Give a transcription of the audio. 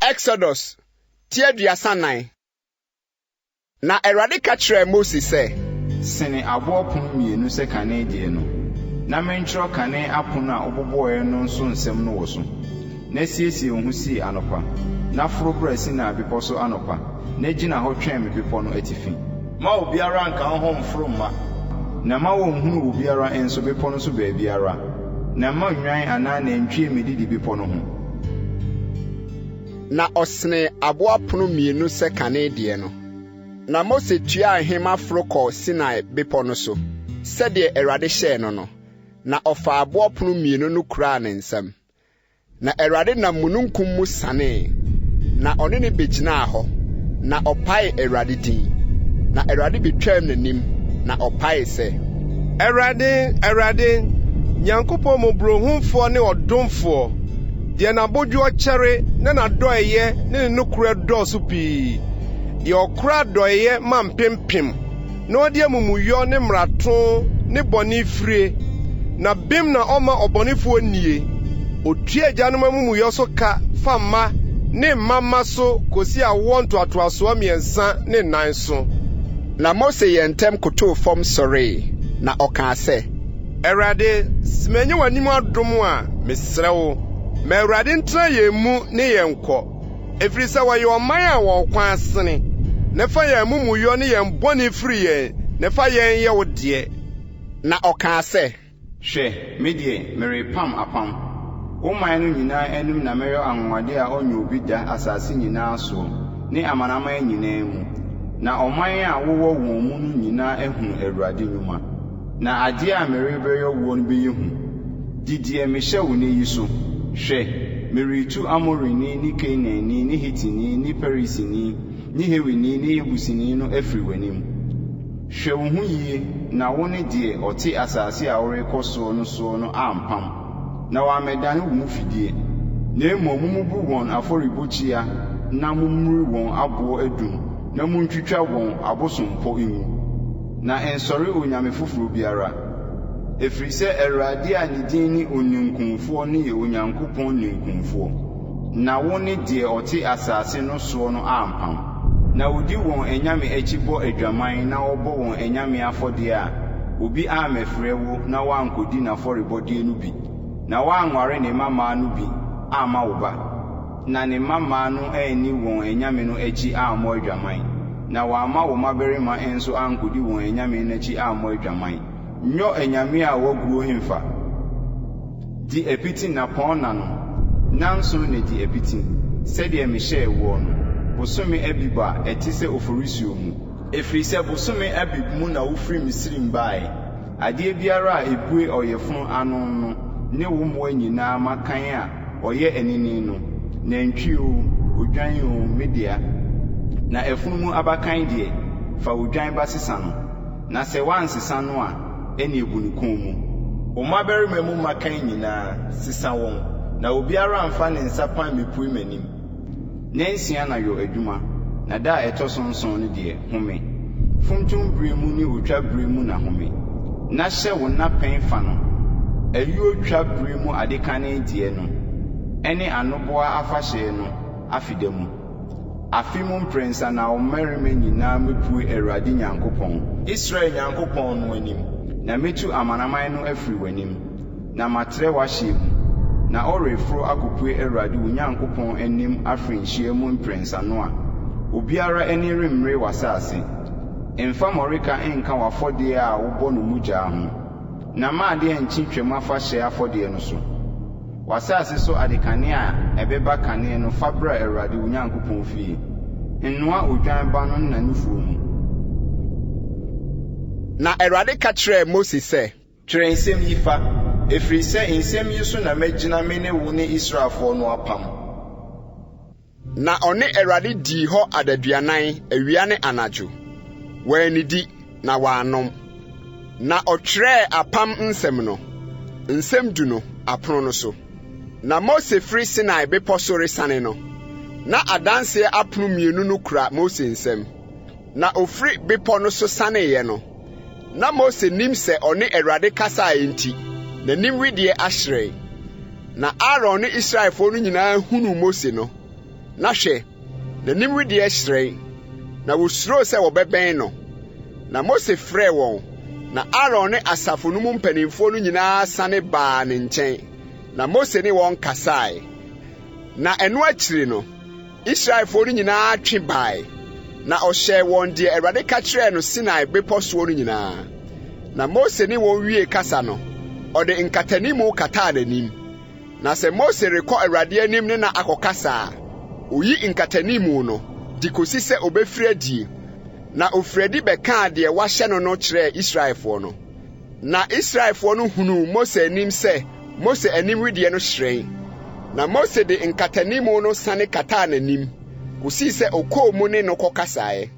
Exodus Tiaduasanan. Na Awurade ka kyerɛ Moses sɛ, sene aboɔpon mmienu sɛ kane die no, na menkyerɛ kane apon a ɔbobɔe no nso nsɛm no wɔ so. Na siesie wo ho si anɔpa, na foro bra si na bepɔ so anɔpa, na gyina hɔ twɛn me bepɔ no atifi. Ma obiara nka ho mforo mma, na ma wɔnhunu obiara nso bepɔ no so baabiara, na ma nnwan anaa nantwie medidi bepɔ no ho. Na ɔsene aboɔpon mmienu sɛ kane die no. Na Mose tua ahema foro kɔ Sinai bepɔ no so, sɛdeɛ Awurade hyɛɛ no no, na ɔfa aboɔpon mmienu no kuraa ne nsam. Na Awurade nam mununkum mu sanee, na ɔne ne begyinaa hɔ, na ɔpae Awurade din. Na Awurade betwam n'anim, na ɔpae sɛ, Awurade, Awurade, Nyankopɔn mmɔborɔhumfoɔ ne ɔdomfoɔ, deɛ n'abodwo kyɛre ne n'adɔeɛ ne ne nokorɛ dɔɔso pii, deɛ ɔkora adɔeɛ ma mpempem, na ɔde amumuyɔ ne mmarato ne bɔne fire, na bem na ɔma ɔbɔnefoɔ nie, otua agyanom amumuyɔ so ka fa mma ne mmamma so kosi awoɔ ntoatoasoɔ mmiɛnsa ne nnan so. Na Mose yɛ ntɛm kotow fam sɔree, na ɔkaa sɛ, Awurade, sɛ manya w'anim adom a, mesrɛ wo, ma Awurade ntena yɛn mu ne yɛn nkɔ, ɛfiri sɛ wɔyɛ ɔman a wɔn kwan asene, na fa yɛn amumuyɔ ne yɛn bɔne firi yɛn, na fa yɛn yɛ wo deɛ. Na ɔkaa sɛ, hwɛ, me deɛ merepam apam. Wo man no nyinaa anim na mɛyɛ anwonwade a ɔnyɛ obi da asase nyinaa soɔ ne amanaman nyinaa mu. Na ɔman a wowɔ wɔn mu no nyinaa ahunu Awurade nnwuma. Na adeɛ a merebɛyɛ wo no bɛyɛ hu. Didiɛ mehyɛ wo ne yi so. Hwɛ, meretu Amorini ne Kanaani ne Hitini ne Perisini ne Hewini ne Yebusini no afiri w'anim. Hwɛ wo ho yie, na wo ne deɛ ɔte asase a worekɔ soɔ no ampam. Na wɔamɛdane wo mu fidie, na mmom mumubu wɔn afɔrebukyia, na mummuri wɔn aboɔ adum, na muntwitwa wɔn abosompɔ ngu. Na nsɔre onyame foforo biara, ɛfiri sɛ Awurade a ne din ne onimkumfoɔ ne yɛ Onyankopɔn nimkumfoɔ. Na wo ne deɛ ɔte asase no soɔ no ampam. Na wodi wɔn anyame akyi bɔ adwaman na wɔbɔ wɔn anyame afɔdeɛ a obi ammɛfrɛ wo na woankɔdi n'afɔrebɔdeɛ no bi. Na woanware ne mmammaa no bi amma wo ba, na ne mmammaa no anni wɔn anyame no akyi ammɔ adwaman, na wɔamma wo mmabarima nso ankɔdi wɔn anyame no akyi ammɔ adwaman. Nyɔ anyame a waguo hemfa. Di apiti nnapɔn na no, nanso ne di apiti, sɛdeɛ mehyɛɛ woɔ no, bosome Abib a ɛte sɛ oforisuo mu. Ɛfiri sɛ bosome Abib mu na wofiri Misrim bae. Adeɛ biara a ebue ɔyɛfunu ano no, ne wo mmoa nyinaa makan a ɔyɛ anini no, nantwi o, odwan o, media. Na afunumu abakan deɛ, fa odwan ba sesa no. Na sɛ wansesa no a, ɛne ebu ne kɔn mu. Wo mmabarima mu makan nyinaa, sesa wɔn, na obiara amfa ne nsa pan mepue m'anim. Nansia na yɔ adwuma, na da a ɛtɔ so nson no deɛ, home. Funtum bere mu ne otwa bere mu na home. Na hyɛ wo nnapɛn fa no, ayuo twa bere mu adekane deɛ no, ɛne anoboa afahyɛ no afida mu. Afi mu mprɛnsa na wo mmarima nyinaa mepue Awurade Nyankopɔn, Israel Nyankopɔn no anim, na metu amanaman no afiri w'anim, na matrɛ w'ahyɛ mu, na ɔreforo akɔpue Awurade wo Nyankopɔn anim afiri nhyia mu mprɛnsa no a, obiara ani remmere w'asase. Mfa mmɔreka nka w'afɔdeɛ a wobɔ no mugyaa ho, na ma adeɛ nkyi twam afahyɛ afɔdeɛ no so. W'asase so adekane a ɛbɛba kane no fa bra Awurade wo Nyankopɔn fie. Nnoa odwan ba no na nufuo mu. Na Awurade ka kyerɛɛ Mose sɛ, twerɛ nsɛm yi fa, ɛfiri sɛ nsɛm yi so na mɛgyina me ne wo ne Israelfoɔ no apam. Na ɔne Awurade dii hɔ adaduanan awia ne anadwo. Wɔannidi na wɔannom. Na ɔtwerɛɛ apam nsɛm no, nsɛm du no, apono no so. Na Mose firi Sinai bepɔ so resane no, na adanseɛ apono mmienu no kura Mose nsɛm. Na ofiri bepɔ no so saneeɛ no, na Mose nim sɛ ɔne Awurade kasaa enti, n'anim wideɛ ahyerɛn. Na Aaron ne Israelfoɔ no nyinaa hunu Mose no, na hwɛ n'anim wedeɛ hyerɛn na wosuro sɛ wɔbɛbɛn no. Na Mose frɛ wɔn, na Aaron ne asafo no mu mpanimfoɔ no nyinaa sane baa ne nkyɛn, na Mose ne wɔn kasae. Na ɛno akyiri no, Israelfoɔ no nyinaa twe bae, na ɔhyɛɛ wɔn deɛ Awurade ka kyerɛɛ no Sinai bepɔ soɔ no nyinaa. Na Mose ne wɔn wie kasa no, ɔde nkatanimu kataa n'anim. Na sɛ Mose rekɔ Awurade anim ne na akɔkasa a, oyi nkatanimu no, de kosi sɛ obɛfiri adie. Na ofiradi bɛkaa deɛ wahyɛ no no kyerɛɛ Israelfoɔ no. Na Israelfoɔ no hunuu Mose anim sɛ Mose anim wedeɛ no hyerɛn. Na Mose de nkatanimu no sane kataa n'anim, kosii sɛ okɔɔ mu ne no kɔkasaeɛ.